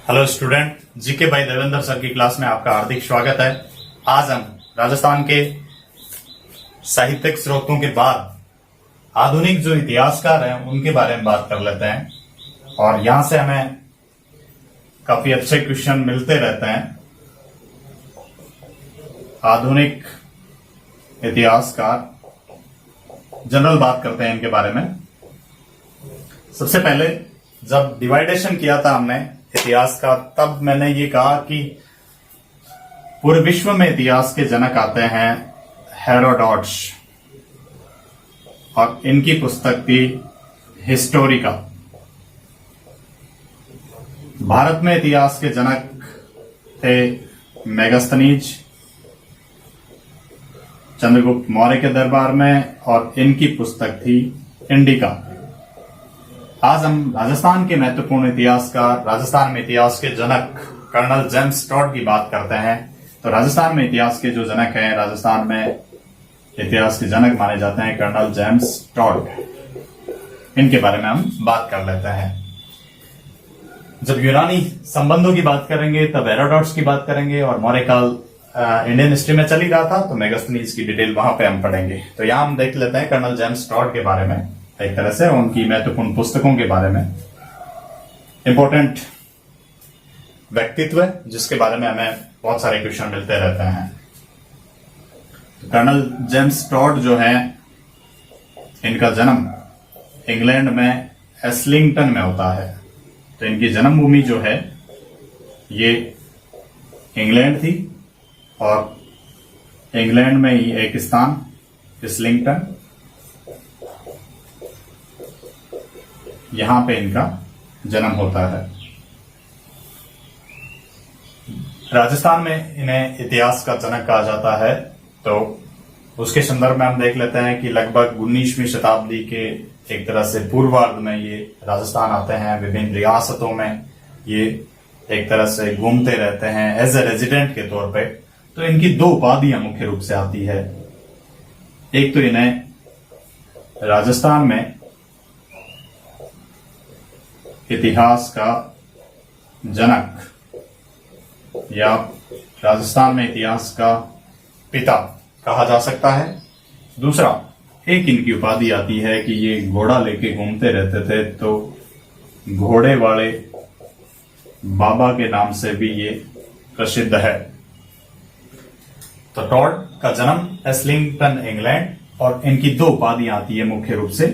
Hello student, GK by Devendra sir की class में आपका हार्दिक स्वागत है। आज हम राजस्थान के साहित्यिक स्रोतों के बाद आधुनिक जो इतिहासकार हैं उनके बारे में बात कर लेते हैं और यहां से हमें काफी अच्छे क्वेश्चन मिलते रहते हैं। आधुनिक इतिहासकार, जनरल बात करते हैं इनके बारे में। सबसे पहले जब डिवाइडेशन किया था हमने इतिहास का, तब मैंने ये कहा कि पूरे विश्व में इतिहास के जनक आते हैं हेरोडोटस, और इनकी पुस्तक थी हिस्टोरिका। भारत में इतिहास के जनक थे मेगास्थनीज चंद्रगुप्त मौर्य के दरबार में, और इनकी पुस्तक थी इंडिका। आज हम राजस्थान के महत्वपूर्ण इतिहासकार, राजस्थान में इतिहास के जनक कर्नल जेम्स टॉड की बात करते हैं। तो राजस्थान में इतिहास के जो जनक हैं, राजस्थान में इतिहास के जनक माने जाते हैं कर्नल जेम्स टॉड। इनके बारे में हम बात कर लेते हैं। जब यूनानी संबंधों की बात करेंगे तब हेरोडोटस की बात करेंगे, और मौर्य काल इंडियन हिस्ट्री में चल ही रहा था तो मेगास्थनीज की डिटेल वहां पे हम पढ़ेंगे। तो यहां हम देख लेते हैं कर्नल जेम्स टॉड के बारे में, एक तरह से उनकी महत्वपूर्ण पुस्तकों के बारे में। इंपॉर्टेंट व्यक्तित्व जिसके बारे में हमें बहुत सारे क्वेश्चन मिलते रहते हैं। तो कर्नल जेम्स टॉड जो है, इनका जन्म इंग्लैंड में एस्लिंगटन में होता है। तो इनकी जन्मभूमि जो है ये इंग्लैंड थी, और इंग्लैंड में ही एक स्थान एस्लिंगटन, यहां पे इनका जन्म होता है। राजस्थान में इन्हें इतिहास का जनक कहा जाता है। तो उसके संदर्भ में हम देख लेते हैं कि लगभग 19वीं शताब्दी के एक तरह से पूर्वार्ध में ये राजस्थान आते हैं। विभिन्न रियासतों में ये एक तरह से घूमते रहते हैं एज ए रेजिडेंट के तौर पे। तो इनकी दो उपाधियां मुख्य रूप से आती है। एक तो इन्हें राजस्थान में इतिहास का जनक या राजस्थान में इतिहास का पिता कहा जा सकता है। दूसरा, एक इनकी उपाधि आती है कि ये घोड़ा लेके घूमते रहते थे, तो घोड़े वाले बाबा के नाम से भी ये प्रसिद्ध है। तो टॉड का जन्म एस्लिंगटन इंग्लैंड, और इनकी दो उपाधियां आती है मुख्य रूप से।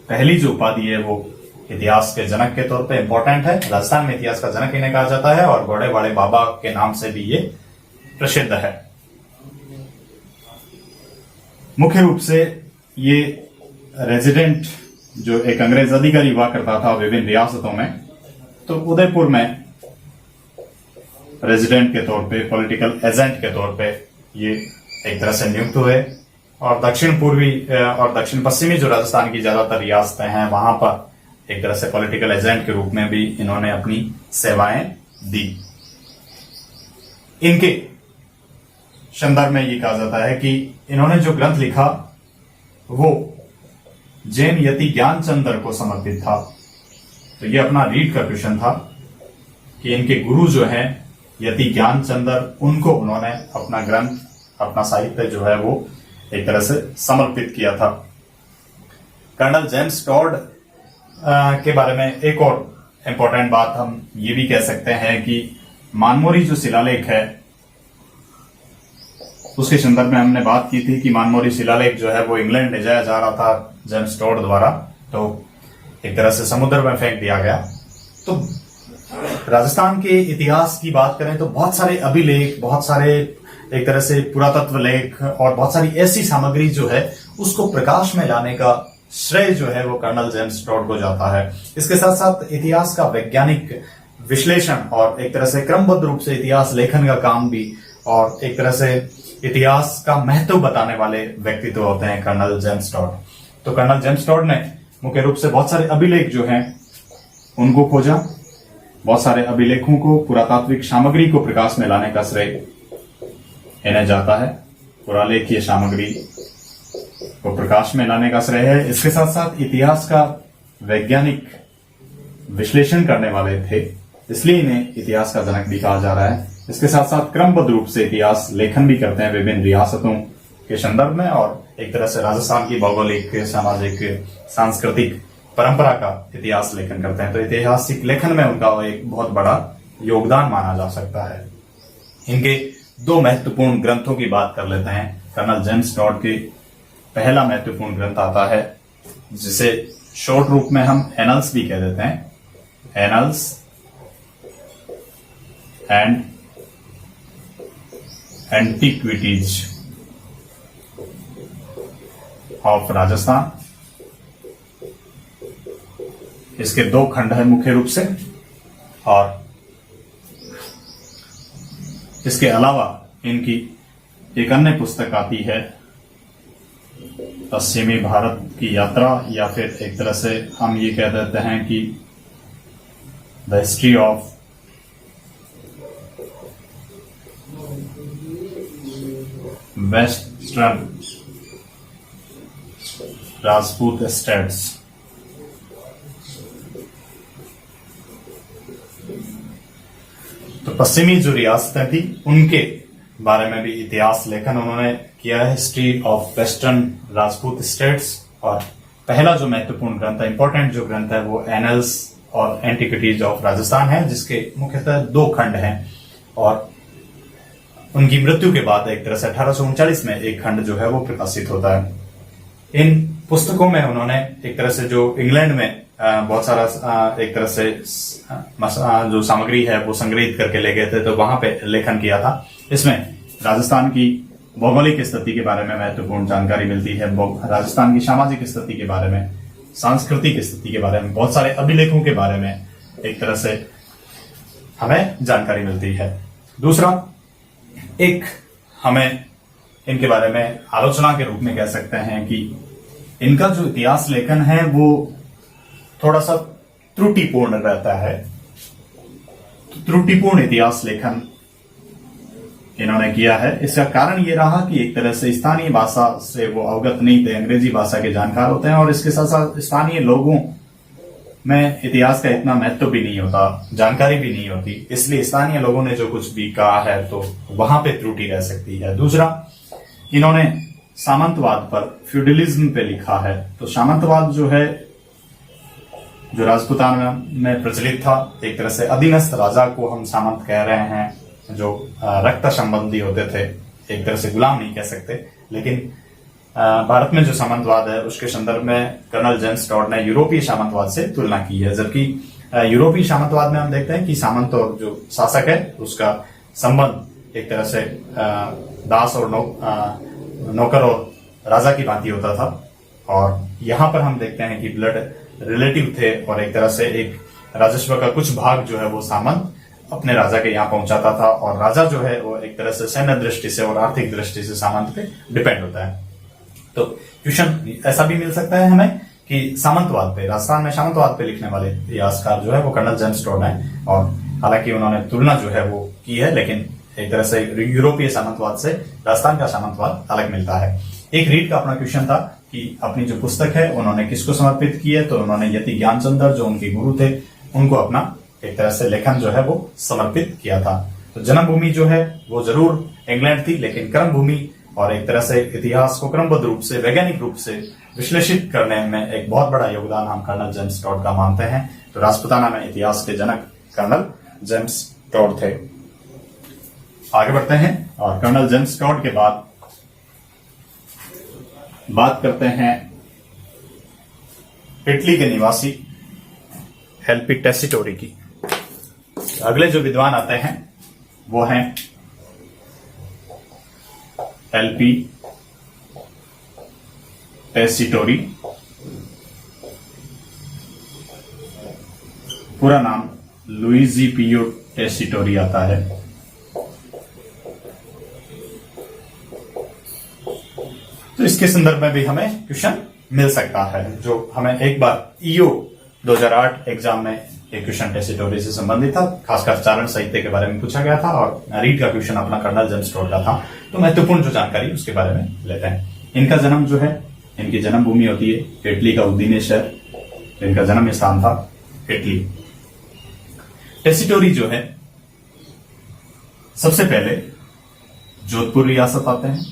पहली जो उपाधि है वो इतिहास के जनक के तौर पे इंपॉर्टेंट है। राजस्थान में इतिहास का जनक इन्हें कहा जाता है, और घोड़े वाले बाबा के नाम से भी ये प्रसिद्ध है। मुख्य रूप से ये रेजिडेंट जो एक अंग्रेज अधिकारी हुआ करता था विभिन्न रियासतों में, तो उदयपुर में रेजिडेंट के तौर पे, पॉलिटिकल एजेंट के तौर पे ये एक तरह से नियुक्त हुए, और दक्षिण पूर्वी और दक्षिण पश्चिमी जो राजस्थान की ज्यादातर रियासतें हैं वहां पर एक तरह से पॉलिटिकल एजेंट के रूप में भी इन्होंने अपनी सेवाएं दी। इनके संदर्भ में ये कहा जाता है कि इन्होंने जो ग्रंथ लिखा वो जैन यति ज्ञानचंद्र को समर्पित था। तो ये अपना रीड का क्वेश्चन था कि इनके गुरु जो हैं यति ज्ञानचंद्र, उनको उन्होंने अपना ग्रंथ, अपना साहित्य जो है वो एक तरह से समर्पित किया था। कर्नल जेम्स टॉड के बारे में एक और इंपॉर्टेंट बात हम ये भी कह सकते हैं कि मानमोरी जो शिलालेख है उसके संदर्भ में हमने बात की थी कि मानमोरी शिलालेख जो है वो इंग्लैंड ले जाया जा रहा था जेम्स टॉड द्वारा, तो एक तरह से समुद्र में फेंक दिया गया। तो राजस्थान के इतिहास की बात करें तो बहुत सारे अभिलेख, बहुत सारे एक तरह से पुरातत्व लेख और बहुत सारी ऐसी सामग्री जो है उसको प्रकाश में लाने का श्रेय जो है वो कर्नल जेम्स टॉड को जाता है। इसके साथ साथ इतिहास का वैज्ञानिक विश्लेषण और एक तरह से क्रमबद्ध रूप से इतिहास लेखन का काम भी, और एक तरह से इतिहास का महत्व बताने वाले व्यक्तित्व होते हैं कर्नल जेम्स टॉड। तो कर्नल जेम्स टॉड ने मुख्य रूप से बहुत सारे अभिलेख जो हैं उनको खोजा, बहुत सारे अभिलेखों को, पुरातात्विक सामग्री को प्रकाश में लाने का श्रेय इन्हें जाता है। पुरालेखीय सामग्री को प्रकाश में लाने का श्रेय है। इसके साथ साथ इतिहास का वैज्ञानिक विश्लेषण करने वाले थे इसलिए इन्हें इतिहास का जनक भी कहा जा रहा है। इसके साथ साथ क्रमबद्ध रूप से इतिहास लेखन भी करते हैं विभिन्न रियासतों के संदर्भ में, और एक तरह से राजस्थान की भौगोलिक, सामाजिक, सांस्कृतिक परंपरा का इतिहास लेखन करते हैं। तो ऐतिहासिक लेखन में उनका एक बहुत बड़ा योगदान माना जा सकता है। इनके दो महत्वपूर्ण ग्रंथों की बात कर लेते हैं। कर्नल जेम्स टॉड के पहला महत्वपूर्ण ग्रंथ आता है जिसे शॉर्ट रूप में हम एनल्स भी कह देते हैं, annuls and antiquities of Rajasthan. इसके दो खंड है मुख्य रूप से, और इसके अलावा इनकी एक अन्य पुस्तक आती है पश्चिमी भारत की यात्रा, या फिर एक तरह से हम ये कह देते हैं कि the history of western Rajput states. तो पश्चिमी जो रियासतें थी उनके बारे में भी इतिहास लेखन उन्होंने किया है, history of western Rajput states. और पहला जो महत्वपूर्ण ग्रंथ है, इंपॉर्टेंट जो ग्रंथ है, वो एनल्स और एंटिक्विटीज ऑफ राजस्थान है, जिसके मुख्यतः दो खंड हैं। और उनकी मृत्यु के बाद एक तरह से 1839 में एक खंड जो है वो प्रकाशित होता है। इन पुस्तकों में उन्होंने एक तरह से जो इंग्लैंड में बहुत सारा एक तरह से जो सामग्री है वो संग्रहित करके ले गए थे, तो वहां पे लेखन किया था। इसमें राजस्थान की भौगोलिक स्थिति के बारे में महत्वपूर्ण जानकारी मिलती है, राजस्थान की सामाजिक स्थिति के बारे में, सांस्कृतिक स्थिति के बारे में, बहुत सारे अभिलेखों के बारे में एक तरह से हमें जानकारी मिलती है। दूसरा, एक हमें इनके बारे में आलोचना के रूप में कह सकते हैं कि इनका जो इतिहास लेखन है वो थोड़ा सा त्रुटिपूर्ण रहता है। तो त्रुटिपूर्ण इतिहास लेखन इन्होंने किया है। इसका कारण ये रहा कि एक तरह से स्थानीय भाषा से वो अवगत नहीं थे, अंग्रेजी भाषा के जानकार होते हैं, और इसके साथ साथ स्थानीय लोगों में इतिहास का इतना महत्व भी नहीं होता, जानकारी भी नहीं होती, इसलिए स्थानीय लोगों ने जो कुछ भी कहा है तो वहां पे त्रुटि रह सकती है। दूसरा, इन्होंने सामंतवाद पर, फ्यूडलिज्म पे लिखा है। तो सामंतवाद जो है, जो राजपूताना में प्रचलित था, एक तरह से अधीनस्थ राजा को हम सामंत कह रहे हैं, जो रक्त संबंधी होते थे, एक तरह से गुलाम नहीं कह सकते। लेकिन भारत में जो सामंतवाद है उसके संदर्भ में कर्नल जेम्स टॉड ने यूरोपीय सामंतवाद से तुलना की है। जबकि यूरोपीय सामंतवाद में हम देखते हैं कि सामंत और जो शासक है उसका संबंध एक तरह से दास और नौकर और राजा की भांति होता था, और यहाँ पर हम देखते हैं कि ब्लड रिलेटिव थे, और एक तरह से एक राजस्व का कुछ भाग जो है वो सामंत अपने राजा के यहाँ पहुंचाता था, और राजा जो है वो एक तरह से सैन्य दृष्टि से और आर्थिक दृष्टि से सामंत पे डिपेंड होता है। तो क्वेश्चन ऐसा भी मिल सकता है हमें कि सामंतवाद पे, राजस्थान में सामंतवाद पे लिखने वाले इतिहासकार जो है वो कर्नल जेम्स टॉड है, और हालांकि उन्होंने तुलना जो है वो की है, लेकिन एक तरह से यूरोपीय सामंतवाद से राजस्थान का सामंतवाद अलग मिलता है। एक रीड का अपना क्वेश्चन था कि अपनी जो पुस्तक है उन्होंने किसको समर्पित की है, तो उन्होंने यति ज्ञानचंद्र जो उनके गुरु थे उनको अपना एक तरह से लेखन जो है वो समर्पित किया था। तो जन्मभूमि जो है वो जरूर इंग्लैंड थी, लेकिन कर्मभूमि और एक तरह से इतिहास को क्रमबद्ध रूप से, वैज्ञानिक रूप से विश्लेषित करने में एक बहुत बड़ा योगदान हम कर्नल जेम्स टॉड का मानते हैं। तो राजपूताना में इतिहास के जनक कर्नल जेम्स टॉड थे। आगे बढ़ते हैं और कर्नल जेम्स टॉड के बाद बात करते हैं इटली के निवासी एलपी टेसिटोरी की। अगले जो विद्वान आते हैं वो हैं एलपी टेसिटोरी। पूरा नाम लुइजी पियो टेसिटोरी आता है। तो इसके संदर्भ में भी हमें क्वेश्चन मिल सकता है, जो हमें एक बार ईओ 2008 एग्जाम में एक क्वेश्चन टेसिटोरी से संबंधित था, खासकर चारण साहित्य के बारे में पूछा गया था, और रीड का क्वेश्चन अपना कर्नल जेम्स टॉड का था। तो महत्वपूर्ण जो जानकारी उसके बारे में लेते हैं। इनका जन्म जो है, इनकी जन्मभूमि होती है इटली का उदीने शहर, इनका जन्म स्थान था इटली। टेसिटोरी जो है, सबसे पहले जोधपुर रियासत आते हैं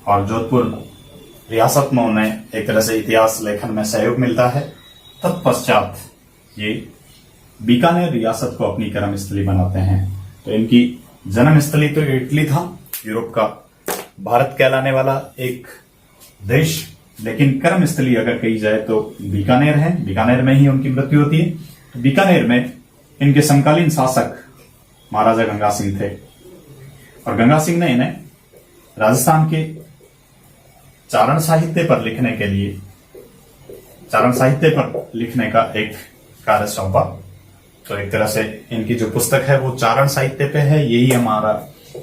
और जोधपुर रियासत में उन्हें एक तरह से इतिहास लेखन में सहयोग मिलता है। तत्पश्चात ये बीकानेर रियासत को अपनी कर्मस्थली बनाते हैं। तो इनकी जन्मस्थली तो इटली था, यूरोप का भारत कहलाने वाला एक देश, लेकिन कर्मस्थली अगर कही जाए तो बीकानेर है। बीकानेर में ही उनकी मृत्यु होती है। तो बीकानेर में इनके समकालीन शासक महाराजा गंगा सिंह थे और गंगा सिंह ने इन्हें राजस्थान के चारण साहित्य पर लिखने के लिए, चारण साहित्य पर लिखने का एक कार्य सौंपा। तो एक तरह से इनकी जो पुस्तक है वो चारण साहित्य पे है। यही हमारा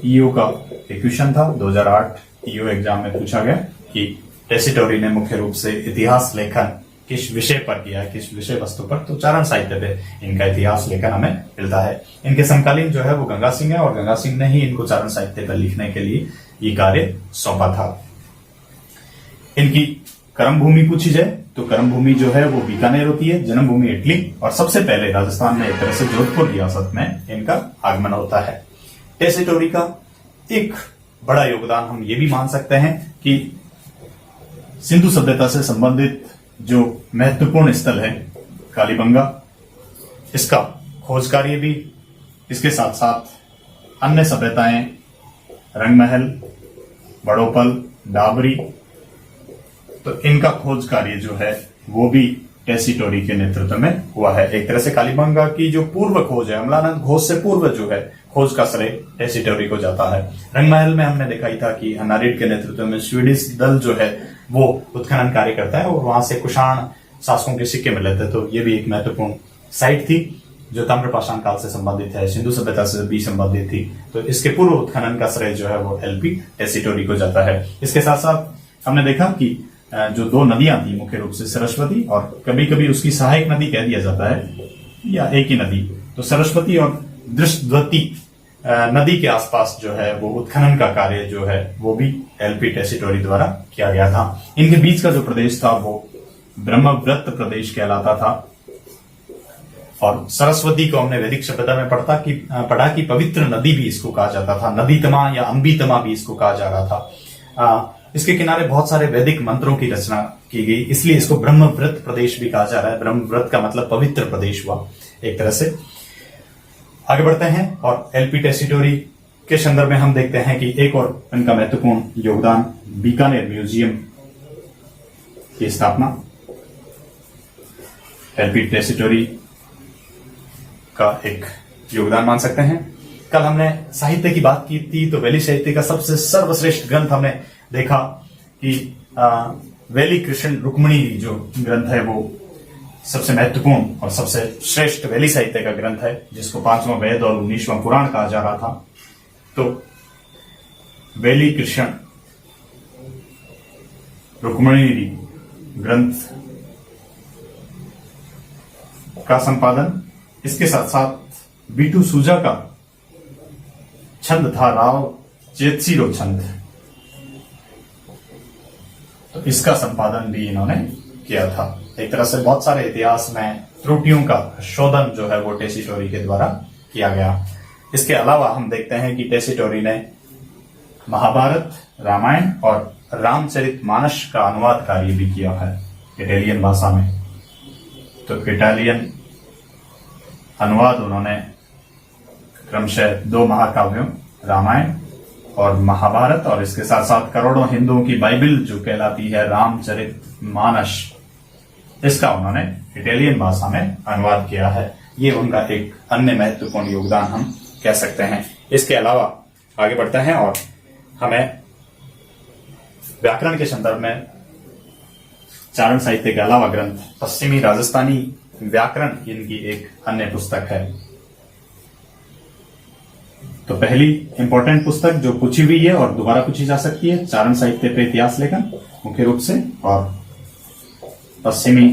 ईओ का एक क्वेश्चन था, 2008 ईओ एग्जाम में पूछा गया कि टेसिटोरी ने मुख्य रूप से इतिहास लेखन किस विषय पर किया है, किस विषय वस्तु पर। तो चारण साहित्य पे इनका इतिहास लेखन हमें मिलता है। इनके समकालीन जो है वो गंगा सिंह है और गंगा सिंह ने ही इनको चारण साहित्य पर लिखने के लिए ये कार्य सौंपा था। इनकी कर्म भूमि पूछी जाए तो कर्म भूमि जो है वो बीकानेर होती है, जन्मभूमि इटली, और सबसे पहले राजस्थान में एक तरह से जोधपुर रियासत में इनका आगमन होता है। टेसिटोरी का एक बड़ा योगदान हम ये भी मान सकते हैं कि सिंधु सभ्यता से संबंधित जो महत्वपूर्ण स्थल है कालीबंगा, इसका खोज कार्य भी, इसके साथ साथ अन्य सभ्यताएं रंगमहल, बड़ोपल, डाबरी, तो इनका खोज कार्य जो है वो भी टेसिटोरी के नेतृत्व में हुआ है। एक तरह से कालीबंगा की जो पूर्व खोज है, अमलानंद घोष से पूर्व जो है खोज का श्रेय टेसिटोरी को जाता है। रंगमहल में हमने देखा ही था कि हनारिड के नेतृत्व में स्वीडिश दल जो है वो उत्खनन कार्य करता है और वहां से कुषाण शासकों के सिक्के मिले थे। तो ये भी एक महत्वपूर्ण साइट थी जो ताम्रपाषाण काल से संबंधित है, सिंधु सभ्यता से भी संबंधित थी। तो इसके पूर्व उत्खनन का श्रेय जो है वो एलपी टेसिटोरी को जाता है। इसके साथ साथ हमने देखा कि जो दो नदियां थी, मुख्य रूप से सरस्वती और कभी कभी उसकी सहायक नदी कह दिया जाता है या एक ही नदी, तो सरस्वती और दृष्टद्वती नदी के आसपास जो है वो उत्खनन का कार्य जो है वो भी एलपी टेसिटोरी द्वारा किया गया था। इनके बीच का जो प्रदेश था वो ब्रह्मव्रत प्रदेश कहलाता था और सरस्वती को हमने वैदिक सभ्यता में पढ़ा कि पवित्र नदी भी इसको कहा जाता था, नदीतमा या अंबितमा भी इसको कहा जा रहा था। इसके किनारे बहुत सारे वैदिक मंत्रों की रचना की गई, इसलिए इसको ब्रह्मव्रत प्रदेश भी कहा जा रहा है। ब्रह्मव्रत का मतलब पवित्र प्रदेश हुआ एक तरह से। आगे बढ़ते हैं और एलपी टेसिटोरी के संदर्भ में हम देखते हैं कि एक और इनका महत्वपूर्ण योगदान बीकानेर म्यूजियम की स्थापना। एलपी टेसिटोरी का एक योगदान मान सकते हैं। कल हमने साहित्य की बात की थी तो वैली साहित्य का सबसे सर्वश्रेष्ठ ग्रंथ हमने देखा कि वैली कृष्ण रुक्मिणी जो ग्रंथ है वो सबसे महत्वपूर्ण और सबसे श्रेष्ठ वैली साहित्य का ग्रंथ है, जिसको 5वां वेद और 19वां पुराण कहा जा रहा था। तो वैली कृष्ण रुक्मिणी ग्रंथ का संपादन, इसके साथ साथ बीटू सूजा का छंद था राव चेतसीरो छंद, तो इसका संपादन भी इन्होंने किया था। एक तरह से बहुत सारे इतिहास में त्रुटियों का शोधन जो है वो टेसिटोरी के द्वारा किया गया। इसके अलावा हम देखते हैं कि टेसिटोरी ने महाभारत, रामायण और रामचरितमानस का अनुवाद कार्य भी किया है इटालियन भाषा में। तो इटालियन अनुवाद उन्होंने क्रमशः 2 महाकाव्यों रामायण और महाभारत और इसके साथ साथ करोड़ों हिंदुओं की बाइबल जो कहलाती है रामचरितमानस, इसका उन्होंने इटालियन भाषा में अनुवाद किया है। ये उनका एक अन्य महत्वपूर्ण योगदान हम कह सकते हैं। इसके अलावा आगे बढ़ते हैं और हमें व्याकरण के संदर्भ में चारण साहित्य के अलावा ग्रंथ पश्चिमी राजस्थानी व्याकरण इनकी एक अन्य पुस्तक है। तो पहली इंपॉर्टेंट पुस्तक जो पूछी हुई है और दोबारा पूछी जा सकती है, चारण साहित्य पे इतिहास लेखन मुख्य रूप से, और पश्चिमी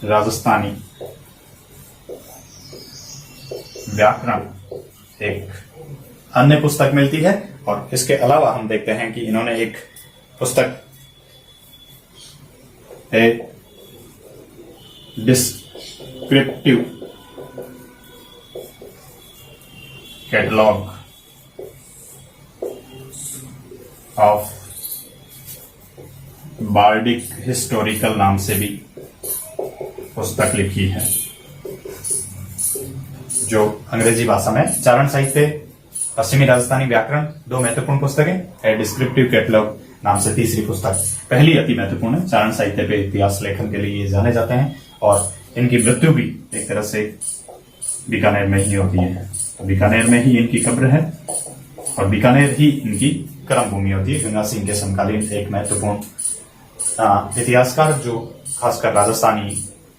राजस्थानी व्याकरण एक अन्य पुस्तक मिलती है। और इसके अलावा हम देखते हैं कि इन्होंने एक पुस्तक descriptive catalogue of bardic historical नाम से भी पुस्तक लिखी है, जो अंग्रेजी भाषा में चारण साहित्य, पश्चिमी राजस्थानी व्याकरण, दो महत्वपूर्ण पुस्तकें है। डिस्क्रिप्टिव कैटलॉग नाम से तीसरी पुस्तक, पहली अति महत्वपूर्ण है। चारण साहित्य पे इतिहास लेखन के लिए ये जाने जाते हैं और इनकी मृत्यु भी एक तरह से बीकानेर में ही होती है। तो बीकानेर में ही इनकी कब्र है और बीकानेर ही इनकी कर्म भूमि होती है। गंगा सिंह के समकालीन एक महत्वपूर्ण इतिहासकार, जो खासकर राजस्थानी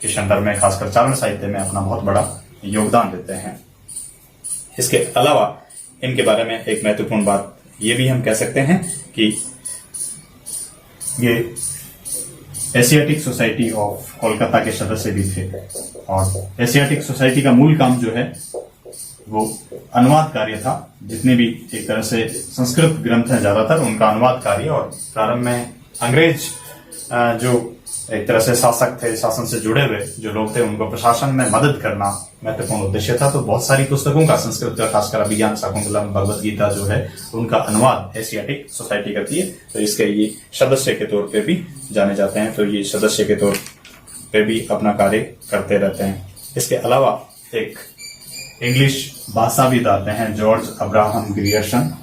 के संदर्भ में, खासकर चारण साहित्य में अपना बहुत बड़ा योगदान देते हैं। इसके अलावा इनके बारे में एक महत्वपूर्ण बात ये भी हम कह सकते हैं कि ये एशियाटिक सोसाइटी ऑफ कोलकाता के सदस्य भी थे और एशियाटिक सोसाइटी का मूल काम जो है वो अनुवाद कार्य था। जितने भी एक तरह से संस्कृत ग्रंथ हैं ज्यादातर, उनका अनुवाद कार्य, और प्रारंभ में अंग्रेज जो एक तरह से शासक थे, शासन से जुड़े हुए जो लोग थे, उनको प्रशासन में मदद करना महत्वपूर्ण उद्देश्य था। तो बहुत सारी पुस्तकों का, संस्कृत का खासकर अभिज्ञान शाकुंतलम, भगवत गीता जो है, उनका अनुवाद एशियाटिक सोसाइटी करती है। तो इसके ये सदस्य के तौर पे भी जाने जाते हैं। तो ये सदस्य के तौर पे भी अपना कार्य करते रहते हैं। इसके अलावा एक इंग्लिश भाषाविद आते हैं, जॉर्ज अब्राहम ग्रियर्सन,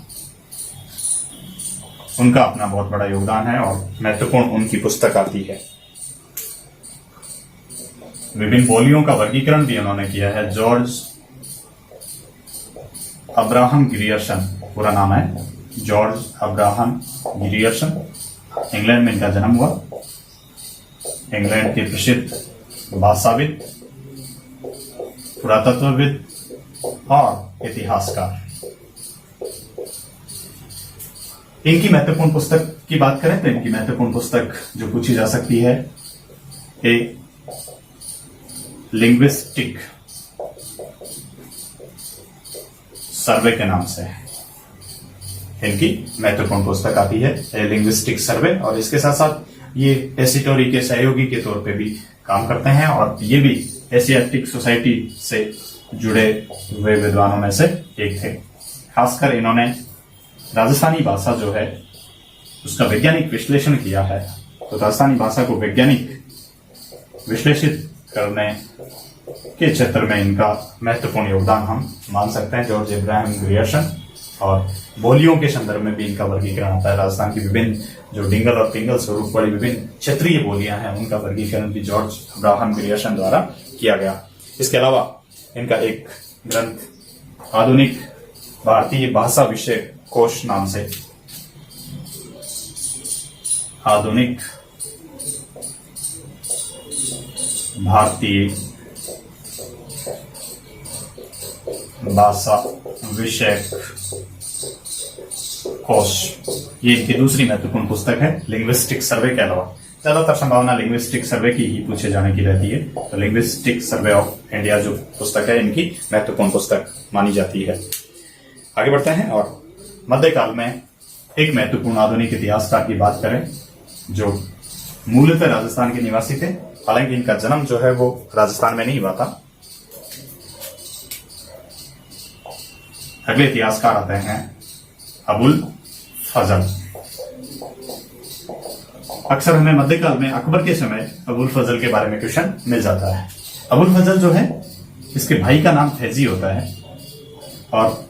उनका अपना बहुत बड़ा योगदान है और महत्वपूर्ण उनकी पुस्तक आती है। विभिन्न बोलियों का वर्गीकरण भी उन्होंने किया है। जॉर्ज अब्राहम ग्रियर्सन पूरा नाम है, जॉर्ज अब्राहम ग्रियर्सन। इंग्लैंड में इनका जन्म हुआ। इंग्लैंड के प्रसिद्ध भाषाविद, पुरातत्वविद और इतिहासकार। इनकी महत्वपूर्ण पुस्तक की बात करें तो इनकी महत्वपूर्ण पुस्तक जो पूछी जा सकती है, ए लिंग्विस्टिक सर्वे के नाम से इनकी महत्वपूर्ण पुस्तक आती है, ए लिंग्विस्टिक सर्वे। और इसके साथ साथ ये टेसिटोरी के सहयोगी के तौर पे भी काम करते हैं और ये भी एशियाटिक सोसाइटी से जुड़े हुए विद्वानों में से एक थे। खासकर इन्होंने राजस्थानी भाषा जो है उसका वैज्ञानिक विश्लेषण किया है। तो राजस्थानी भाषा को वैज्ञानिक विश्लेषित करने के क्षेत्र में इनका महत्वपूर्ण योगदान हम मान सकते हैं, जॉर्ज अब्राहम ग्रियर्सन। और बोलियों के संदर्भ में भी इनका वर्गीकरण होता है। राजस्थान की विभिन्न जो डिंगल और पिंगल स्वरूप वाली विभिन्न क्षेत्रीय बोलियां हैं, उनका वर्गीकरण भी जॉर्ज अब्राहम ग्रियर्सन द्वारा किया गया। इसके अलावा इनका एक ग्रंथ आधुनिक भारतीय भाषा विषय कोश नाम से, आधुनिक भारतीय भाषा विषय कोश, ये इनकी दूसरी महत्वपूर्ण पुस्तक है। लिंग्विस्टिक सर्वे के अलावा ज्यादातर संभावना लिंग्विस्टिक सर्वे की ही पूछे जाने की रहती है। तो लिंग्विस्टिक सर्वे ऑफ इंडिया जो पुस्तक है, इनकी महत्वपूर्ण पुस्तक मानी जाती है। आगे बढ़ते हैं और मध्यकाल में एक महत्वपूर्ण आधुनिक इतिहासकार की बात करें जो मूलतः राजस्थान के निवासी थे। हालांकि इनका जन्म जो है वो राजस्थान में नहीं हुआ था। अगले इतिहासकार आते हैं अबुल फजल। अक्सर हमें मध्यकाल में अकबर के समय अबुल फजल के बारे में क्वेश्चन मिल जाता है। अबुल फजल जो है, इसके भाई का नाम फैजी होता है और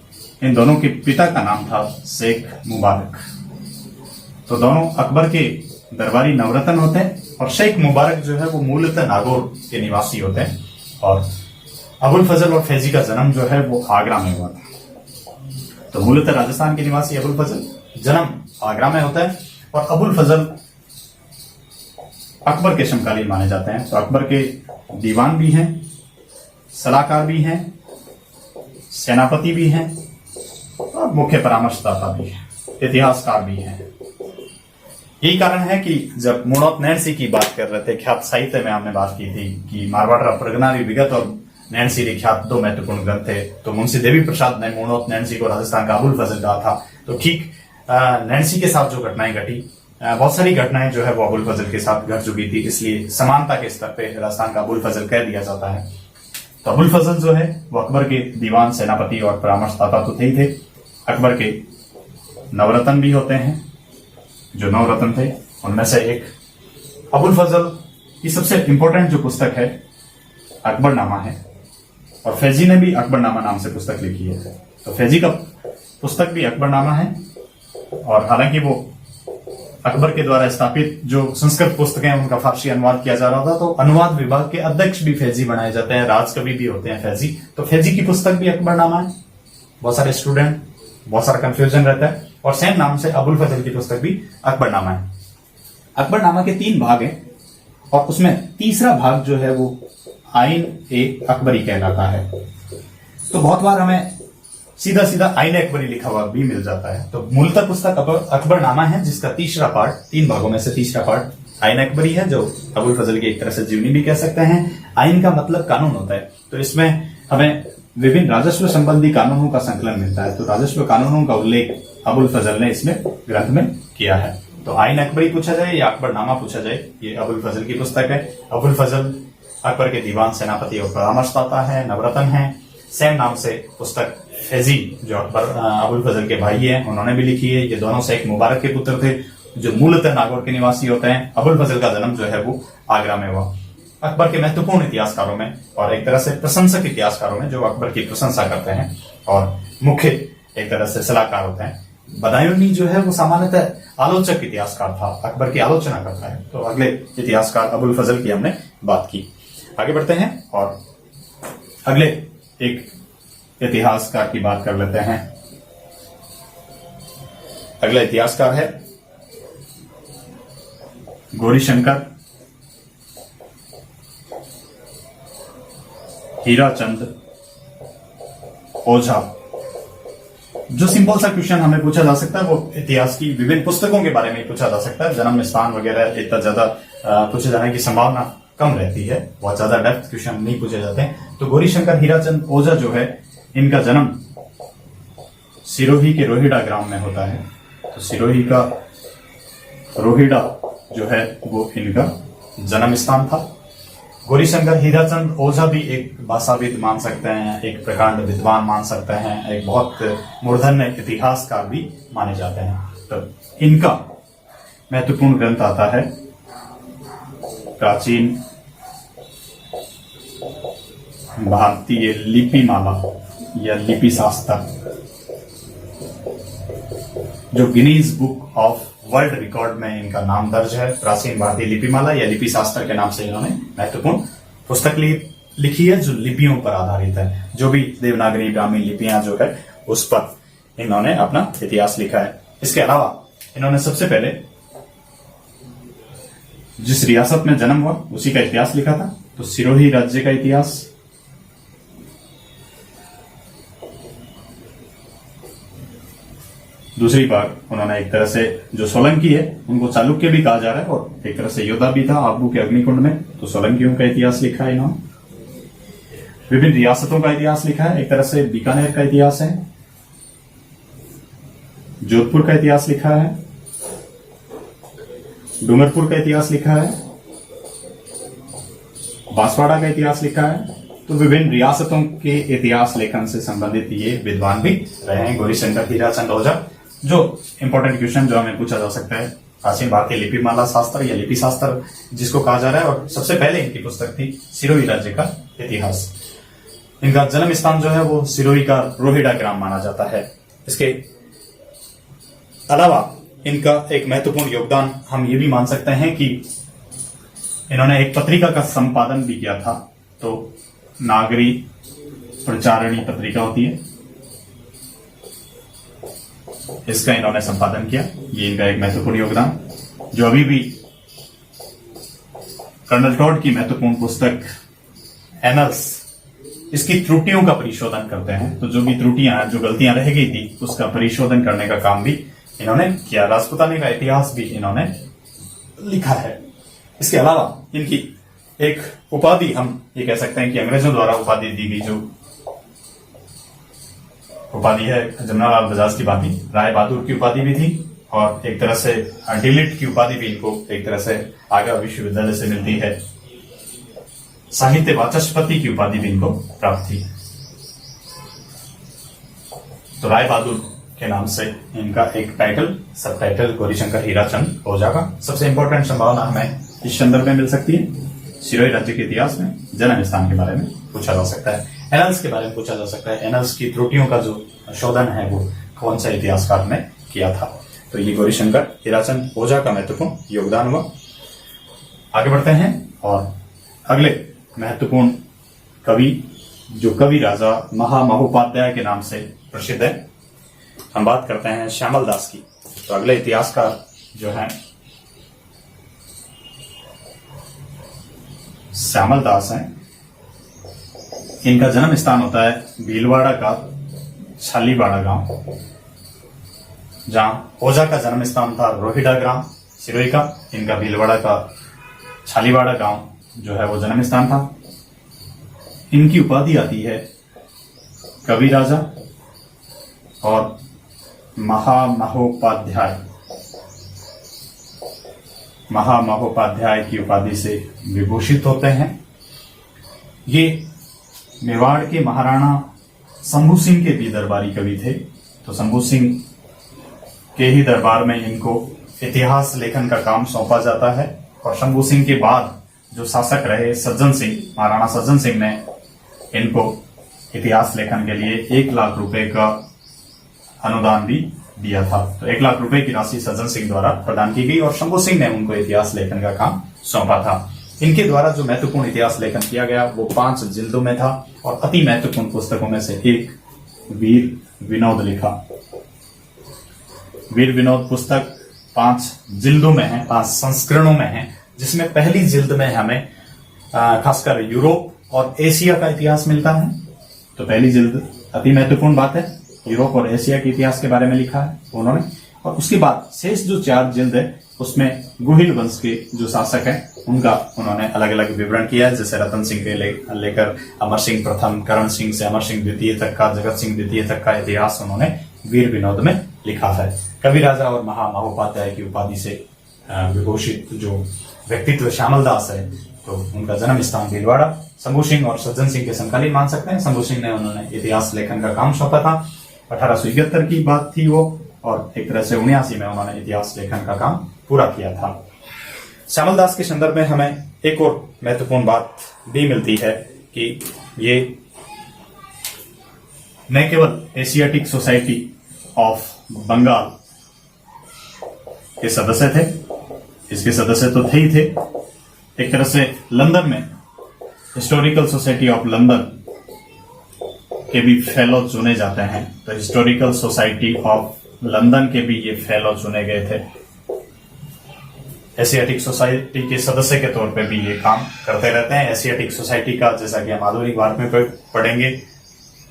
इन दोनों के पिता का नाम था शेख मुबारक। तो दोनों अकबर के दरबारी नवरत्न होते हैं और शेख मुबारक जो है वो मूलतः नागौर के निवासी होते हैं। और अबुल फजल और फैजी का जन्म जो है वो आगरा में हुआ था। तो मूलतः राजस्थान के निवासी अबुल फजल, जन्म आगरा में होता है और अबुल फजल अकबर के समकालीन माने जाते हैं। तो अकबर के दीवान भी हैं, सलाहकार भी हैं, सेनापति भी हैं और मुख्य परामर्शदाता भी है, इतिहासकार भी है। यही कारण है कि जब मुणोत नैणसी की बात कर रहे थे, ख्यात साहित्य में हमने बात की थी कि मारवाड़ प्रगनारी विगत और नैणसी ख्यात दो महत्वपूर्ण ग्रंथ थे। तो मुंशी देवी प्रसाद ने मुणोत नैणसी को राजस्थान का अबुल फजल कहा था। तो ठीक नैणसी के साथ जो घटनाएं घटी, बहुत सारी घटनाएं जो है वो अबुल फजल के साथ घट चुकी थी, इसलिए समानता के स्तर पे राजस्थान का अबुल फजल कह दिया जाता है। तो अबुल फजल जो है वो अकबर के दीवान, सेनापति और परामर्शदाता तो थे ही थे। अकबर के नवरत्न भी होते हैं। जो नवरत्न थे उनमें से एक अबुल फजल की सबसे इंपॉर्टेंट जो पुस्तक है अकबरनामा है, और फैजी ने भी अकबरनामा नाम से पुस्तक लिखी है। तो फैजी का पुस्तक भी अकबरनामा है, और हालांकि वो अकबर के द्वारा स्थापित जो संस्कृत पुस्तकें हैं उनका फारसी अनुवाद किया जा रहा था, तो अनुवाद विभाग के अध्यक्ष भी फैजी बनाए जाते हैं, राजकवि भी होते हैं फैजी। तो फैजी की पुस्तक भी अकबरनामा है। बहुत सारे स्टूडेंट, बहुत सारा कंफ्यूजन रहता है, और सेम नाम से अबुल फजल की पुस्तक भी अकबरनामा है। अकबरनामा के 3 भाग हैं, और उसमें तीसरा भाग जो है वो आइन ए अकबरी कहलाता है। तो बहुत बार हमें सीधा सीधा आइन अकबरी लिखा हुआ भी मिल जाता है। तो मूलतः पुस्तक अकबरनामा है, जिसका तीसरा पार्ट, 3 भागों में से तीसरा पार्ट आइन अकबरी है, जो अबुल फजल की एक तरह से जीवनी भी कह सकते हैं। आइन का मतलब कानून होता है, तो इसमें हमें विभिन्न राजस्व संबंधी कानूनों का संकलन मिलता है। तो राजस्व कानूनों का उल्लेख अबुल फजल ने इसमें ग्रंथ में किया है। तो आइन अकबरी पूछा जाए या अकबरनामा पूछा जाए, ये अबुल फजल की पुस्तक है। अबुल फजल अकबर के दीवान, सेनापति और परामर्शदाता है, नवरत्न है। सेम नाम से पुस्तक फैजी जो अबुल फजल के भाई हैं उन्होंने भी लिखी है। ये दोनों शेख मुबारक के पुत्र थे, जो मूलतः नागौर के निवासी होते हैं। अबुल फजल का जन्म जो है वो आगरा में हुआ। अकबर के महत्वपूर्ण इतिहासकारों में और एक तरह से प्रशंसक इतिहासकारों में, जो अकबर की प्रशंसा करते हैं और मुख्य एक तरह से सलाहकार होते हैं। बदायूनी जो है वो सामान्यतः आलोचक इतिहासकार था, अकबर की आलोचना करता है। तो अगले इतिहासकार अबुल फजल की हमने बात की। आगे बढ़ते हैं और अगले एक इतिहासकार की बात कर लेते हैं। अगला इतिहासकार है गौरीशंकर हीराचंद ओझा। जो सिंपल सा क्वेश्चन हमें पूछा जा सकता है वो इतिहास की विभिन्न पुस्तकों के बारे में पूछा जा सकता है। जन्म स्थान वगैरह इतना ज्यादा पूछे जाने की संभावना कम रहती है, बहुत ज्यादा डेप्थ क्वेश्चन नहीं पूछे जाते हैं। तो गौरीशंकर हीराचंद ओझा जो है, इनका जन्म सिरोही के रोहिड़ा ग्राम में होता है। तो सिरोही का रोहिड़ा जो है वो इनका जन्म स्थान था। गौरीशंकर हीराचंद ओझा भी एक भाषाविद मान सकते हैं, एक प्रकांड विद्वान मान सकते हैं, एक बहुत मूर्धन्य इतिहासकार भी माने जाते हैं। तो इनका महत्वपूर्ण ग्रंथ आता है प्राचीन भारतीय लिपिमाला या लिपि शास्त्र, जो Guinness book of world record में इनका नाम दर्ज है। प्राचीन भारतीय लिपिमाला या लिपि शास्त्र के नाम से इन्होंने महत्वपूर्ण पुस्तक लिखी है, जो लिपियों पर आधारित है। जो भी देवनागरी ब्राह्मी लिपियां जो है उस पर इन्होंने अपना इतिहास लिखा है। इसके अलावा इन्होंने सबसे पहले जिस रियासत में जन्म हुआ उसी का इतिहास लिखा था। तो सिरोही राज्य का इतिहास, दूसरी बार उन्होंने एक तरह से जो सोलंकी है उनको चालुक्य भी कहा जा रहा है, और एक तरह से योद्धा भी था आबू के अग्निकुंड में। तो सोलंकियों का इतिहास लिखा है इन्होंने। विभिन्न रियासतों का इतिहास लिखा है, एक तरह से बीकानेर का इतिहास है, जोधपुर का इतिहास लिखा है, डूंगरपुर का इतिहास लिखा है, बांसवाड़ा का इतिहास लिखा है। तो विभिन्न रियासतों के इतिहास लेखन से संबंधित ये विद्वान भी रहे हैं गौरीशंकर हीराचंद ओझा। जो इंपॉर्टेंट क्वेश्चन जो हमें पूछा जा सकता है, प्राचीन भारतीय लिपिमाला शास्त्र या लिपि शास्त्र जिसको कहा जा रहा है, और सबसे पहले इनकी पुस्तक थी सिरोही राज्य का इतिहास। इनका जन्म स्थान जो है वो सिरोही का रोहिड़ा ग्राम माना जाता है। इसके अलावा इनका एक महत्वपूर्ण योगदान हम ये भी मान सकते हैं कि इन्होंने एक पत्रिका का संपादन भी किया था। तो नागरी प्रचारणी पत्रिका होती है, इसका इन्होंने संपादन किया। ये इनका एक महत्वपूर्ण योगदान, जो अभी भी कर्नल टॉड की महत्वपूर्ण पुस्तक एनल्स, इसकी त्रुटियों का परिशोधन करते हैं। तो जो भी त्रुटियां, जो गलतियां रह गई थी, उसका परिशोधन करने का काम भी इन्होंने किया। राजपुतानी का इतिहास भी इन्होंने लिखा है। इसके अलावा इनकी एक उपाधि, हम ये कह सकते हैं कि अंग्रेजों द्वारा उपाधि दी गई, जो उपाधि है जमनालाल बजाज की उपाधि, राय बहादुर की उपाधि भी थी, और एक तरह से डिलिट की उपाधि भी इनको एक तरह से आगरा विश्वविद्यालय से मिलती है। साहित्य वाचस्पति की उपाधि भी इनको प्राप्त थी। तो राय बहादुर के नाम से इनका एक टाइटल, सब टाइटल गौरीशंकर हीराचंद ओझा का। सबसे इंपॉर्टेंट संभावना हमें इस संदर्भ में मिल सकती है, सिरोही राज्य के इतिहास में जन्म स्थान के बारे में पूछा जा सकता है, एनल्स के बारे में पूछा जा सकता है, एनल्स की त्रुटियों का जो शोधन है वो कौन सा इतिहासकार ने किया था। तो ये गौरीशंकर हीराचंद ओझा का महत्वपूर्ण योगदान हुआ। आगे बढ़ते हैं और अगले महत्वपूर्ण कवि, जो कवि राजा महामहोपाध्याय के नाम से प्रसिद्ध है, हम बात करते हैं श्यामल दास की। तो अगले इतिहासकार जो है श्यामल दास हैं। इनका जन्म स्थान होता है भीलवाड़ा का छालीवाड़ा गांव, जहां ओझा का जन्म स्थान था रोहिड़ा ग्राम सिरोही का। इनका भीलवाड़ा का छालीवाड़ा गांव जो है वो जन्म स्थान था। इनकी उपाधि आती है कवि राजा और महामहोपाध्याय। महामहोपाध्याय की उपाधि से विभूषित होते हैं। ये मेवाड़ के महाराणा शंभू सिंह के भी दरबारी कवि थे। तो शंभू सिंह के ही दरबार में इनको इतिहास लेखन का काम सौंपा जाता है। और शंभू सिंह के बाद जो शासक रहे सज्जन सिंह, महाराणा सज्जन सिंह ने इनको इतिहास लेखन के लिए 1 लाख रुपए का अनुदान भी दिया था। तो 1 लाख रुपए की राशि सज्जन सिंह द्वारा प्रदान की गई और शंभू सिंह ने उनको इतिहास लेखन का काम सौंपा था। इनके द्वारा जो महत्वपूर्ण इतिहास लेखन किया गया वो 5 जिल्दों में था और अति महत्वपूर्ण पुस्तकों में से एक वीर विनोद लिखा। वीर विनोद पुस्तक 5 जिल्दों में है, 5 संस्करणों में है, जिसमें पहली जिल्द में हमें खासकर यूरोप और एशिया का इतिहास मिलता है। तो पहली जिल्द अति महत्वपूर्ण बात है, यूरोप और एशिया के इतिहास के बारे में लिखा है उन्होंने। और उसके बाद शेष जो 4 जिल्द है उसमें गुहिल वंश के जो शासक हैं उनका उन्होंने अलग अलग विवरण किया है, जैसे रतन सिंह से लेकर अमर सिंह प्रथम, करण सिंह से अमर सिंह द्वितीय तक का, जगत सिंह द्वितीय तक का इतिहास उन्होंने वीर विनोद में लिखा है। कवि राजा और महामहोपाध्याय की उपाधि से विभूषित जो व्यक्तित्व श्यामल दास है, तो उनका जन्म स्थान भीलवाड़ा। शंभू सिंह और सज्जन सिंह के समकालीन मान सकते हैं। शंभू सिंह ने उन्होंने इतिहास लेखन का काम सौंपा था। 1871 की बात थी वो, और एक तरह से 79 में उन्होंने इतिहास लेखन का काम पूरा किया था। श्यामल दास के संदर्भ में हमें एक और महत्वपूर्ण बात भी मिलती है कि ये न केवल एशियाटिक सोसाइटी ऑफ बंगाल के सदस्य थे, इसके सदस्य तो थे ही थे, एक तरह से लंदन में हिस्टोरिकल सोसाइटी ऑफ लंदन के भी फेलो चुने जाते हैं। तो हिस्टोरिकल सोसाइटी ऑफ लंदन के भी ये फेलो चुने गए थे। एशियाटिक सोसाइटी के सदस्य के तौर पे भी ये काम करते रहते हैं। एशियाटिक सोसाइटी का, जैसा कि हम आधुनिक भारत में पढ़ेंगे,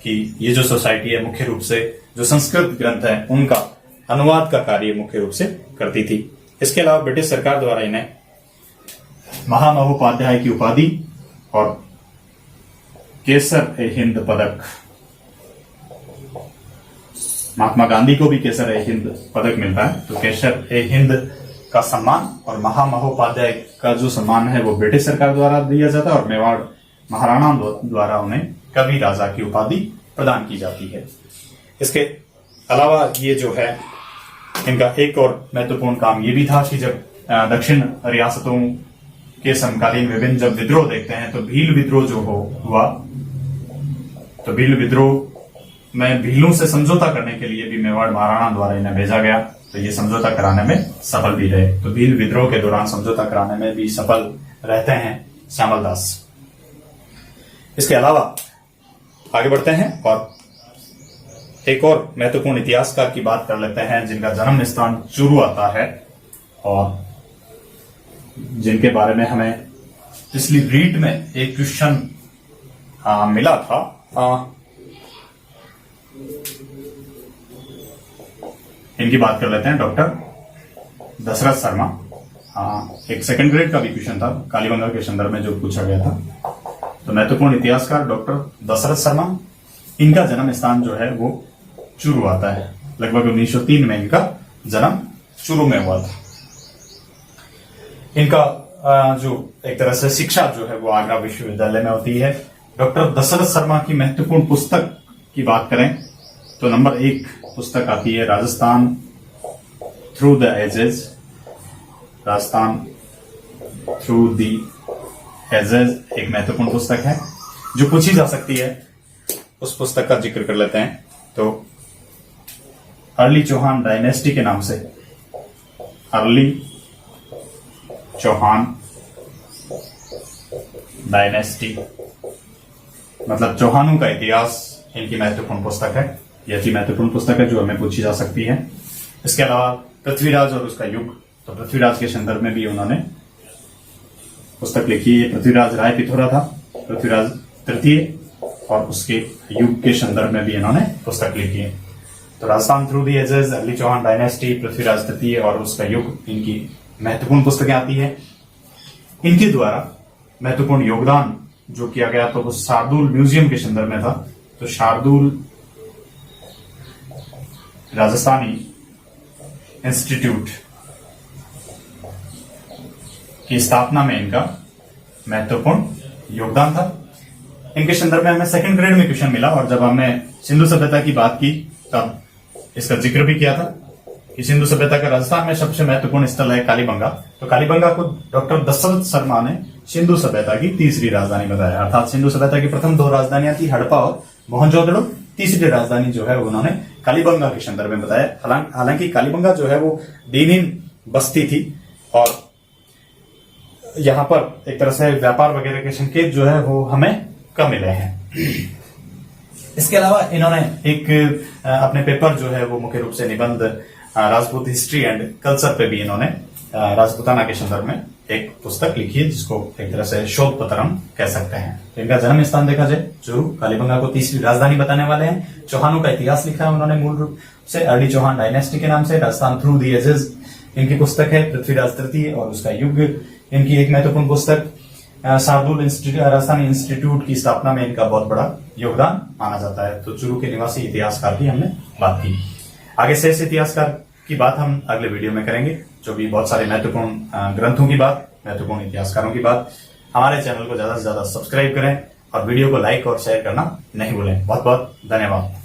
कि ये जो सोसाइटी है मुख्य रूप से जो संस्कृत ग्रंथ है उनका अनुवाद का कार्य मुख्य रूप से करती थी। इसके अलावा ब्रिटिश सरकार द्वारा इन्हें महामहोपाध्याय की उपाधि और केसर ए हिंद पदक, महात्मा गांधी को भी केसर ए हिंद पदक मिलता है। तो केसर ए हिंद का सम्मान और महामहोपाध्याय का जो सम्मान है वो ब्रिटिश सरकार द्वारा दिया जाता है और मेवाड़ महाराणा द्वारा उन्हें कवि राजा की उपाधि प्रदान की जाती है। इसके अलावा ये जो है इनका एक और महत्वपूर्ण काम ये भी था कि जब दक्षिण रियासतों के समकालीन विभिन्न जब विद्रोह देखते हैं, तो भील विद्रोह जो हुआ, तो भील विद्रोह में भीलों से समझौता करने के लिए भी मेवाड़ महाराणा द्वारा इन्हें भेजा गया। तो ये समझौता कराने में सफल भी रहे। तो भील विद्रोह के दौरान समझौता कराने में भी सफल रहते हैं श्यामल दास। इसके अलावा आगे बढ़ते हैं और एक और महत्वपूर्ण इतिहासकार की बात कर लेते हैं जिनका जन्म स्थान चूरू आता है और जिनके बारे में हमें पिछली रीट में एक क्वेश्चन मिला था। इनकी बात कर लेते हैं, डॉक्टर दशरथ शर्मा। एक सेकंड ग्रेड का भी क्वेश्चन था कालीबंगा के संदर्भ में जो पूछा गया था। तो महत्वपूर्ण इतिहासकार डॉक्टर दशरथ शर्मा, इनका जन्म स्थान जो है वो चूरू आता है। लगभग 1903 में इनका जन्म चूरू में हुआ था। इनका जो एक तरह से शिक्षा जो है वो आगरा विश्वविद्यालय में होती है। डॉक्टर दशरथ शर्मा की महत्वपूर्ण पुस्तक की बात करें तो नंबर 1 पुस्तक आती है Rajasthan through the ages. Rajasthan through the ages एक महत्वपूर्ण पुस्तक है जो पूछी जा सकती है। उस पुस्तक का जिक्र कर लेते हैं तो अर्ली चौहान डायनेस्टी के नाम से, अर्ली चौहान डायनेस्टी मतलब चौहानों का इतिहास, इनकी महत्वपूर्ण पुस्तक है। यह अच्छी महत्वपूर्ण पुस्तक है जो हमें पूछी जा सकती है। इसके अलावा पृथ्वीराज और उसका युग, तो पृथ्वीराज के संदर्भ में भी उन्होंने पुस्तक लिखी है। पृथ्वीराज राय पिथौरा था, पृथ्वीराज तृतीय, और उसके युग के संदर्भ में भी इन्होंने पुस्तक लिखी है। तो Rajasthan through the ages, early Chauhan dynasty, Prithviraj तृतीय और उसका युग, इनकी महत्वपूर्ण पुस्तकें आती है। इनके द्वारा महत्वपूर्ण योगदान जो किया गया तो वो शार्दुल म्यूजियम के संदर्भ में था। तो शार्दुल राजस्थानी इंस्टीट्यूट की स्थापना में इनका महत्वपूर्ण योगदान था। इनके संदर्भ में हमें सेकंड ग्रेड में क्वेश्चन मिला, और जब हमने सिंधु सभ्यता की बात की तब इसका जिक्र भी किया था कि सिंधु सभ्यता का राजस्थान में सबसे महत्वपूर्ण स्थल है कालीबंगा। तो कालीबंगा को डॉक्टर दशरथ शर्मा ने सिंधु सभ्यता की तीसरी राजधानी बताया। अर्थात सिंधु सभ्यता की प्रथम 2 राजधानियां थी हड़प्पा और मोहनजोदड़ो, तीसरी राजधानी जो है उन्होंने कालीबंगा के संदर्भ में बताया। हालांकि कालीबंगा जो है वो दीनहीन बस्ती थी और यहां पर एक तरह से व्यापार वगैरह के संकेत जो है वो हमें कम मिले हैं। इसके अलावा इन्होंने एक अपने पेपर जो है वो मुख्य रूप से निबंध राजपूत हिस्ट्री एंड कल्चर पे भी इन्होंने राजपूताना के संदर्भ में एक पुस्तक लिखी है जिसको एक तरह से शोध पत्र हम कह सकते हैं। तो इनका जन्म स्थान देखा जाए चूरू, कालीबंगा को तीसरी राजधानी बताने वाले हैं। चौहानों का इतिहास लिखा है उन्होंने मूल रूप से अर्ली चौहान डायनेस्टी के नाम से। राजस्थान थ्रू दी एजेस इनकी पुस्तक है। पृथ्वीराज तृतीय और उसका युग इनकी एक महत्वपूर्ण पुस्तक। शार्दुल राजस्थानी इंस्टीट्यूट की स्थापना में इनका बहुत बड़ा योगदान माना जाता है। तो चूरू के निवासी इतिहासकार की हमने बात की। आगे शेष इतिहासकार की बात हम अगले वीडियो में करेंगे, जो भी बहुत सारे महत्वपूर्ण ग्रंथों की बात, महत्वपूर्ण इतिहासकारों की बात। हमारे चैनल को ज्यादा से ज्यादा सब्सक्राइब करें और वीडियो को लाइक और शेयर करना नहीं भूलें। बहुत बहुत धन्यवाद।